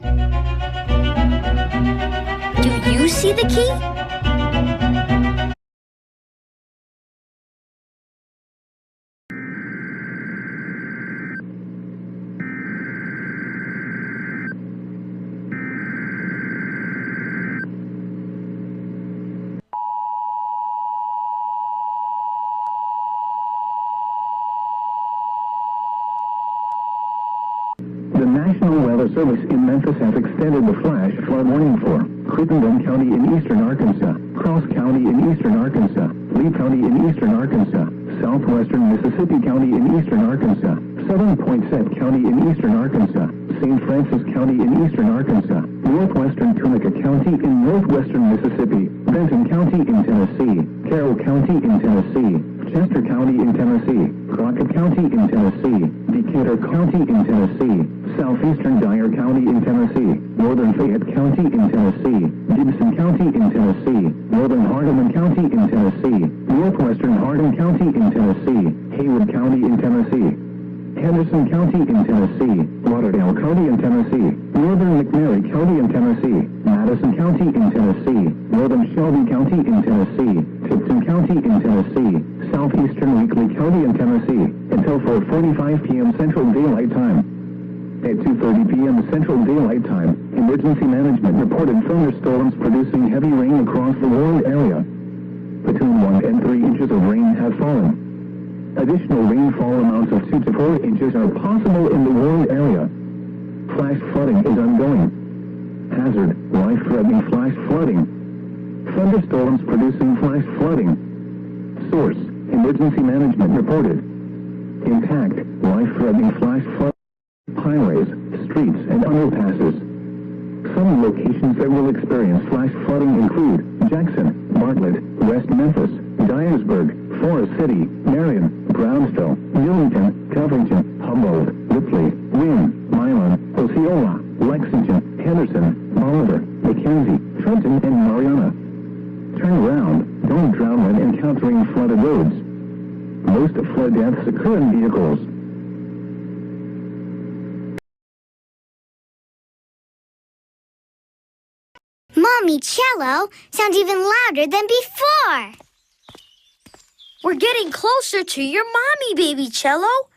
Do you see the key? The National Weather Service in Memphis has extended the flash flood warning for Crittenden County in eastern Arkansas, Cross County in eastern Arkansas, Lee County in eastern Arkansas, southwestern Mississippi County in eastern Arkansas, southern Poinsett County in eastern Arkansas, St. Francis County in eastern Arkansas, northwestern Tunica County in northwestern Mississippi, Benton County in Tennessee, Carroll County in Tennessee, Chester County in Tennessee, Crockett County in Tennessee, Decatur County in Tennessee, southeastern Dyer County in Tennessee, northern Fayette County in Tennessee, Gibson County in Tennessee, northern Hardeman County in Tennessee, northwestern Hardin County in Tennessee, Haywood County in Tennessee, Henderson County in Tennessee, Lauderdale County in Tennessee, northern McNairy County in Tennessee, Madison County in Tennessee, northern Shelby County in Tennessee, Tipton County in Tennessee, southeastern Weakley County in Tennessee, until 4:45 p.m. Central Daylight Time. At 2:30 p.m. Central Daylight Time, Emergency Management reported thunderstorms producing heavy rain across the warned area. Between 1 and 3 inches of rain have fallen. Additional rainfall amounts of 2 to 4 inches are possible in the warned area. Flash flooding is ongoing. Hazard, life-threatening flash flooding. Thunderstorms producing flash flooding. Source, Emergency Management reported. Impact, life-threatening flash flooding. Highways, streets, and underpasses. Some locations that will experience flash flooding include Jackson, Bartlett, West Memphis, Dyersburg, Forest City, Marion, Brownsville, Newington, Covington, Humboldt, Ripley, Wynne, Milan, Osceola, Lexington, Henderson, Bolivar, McKenzie, Trenton, and Mariana. Turn around, don't drown when encountering flooded roads. Most flood deaths occur in vehicles. Mommy Cello sounds even louder than before. We're getting closer to your mommy, baby Cello.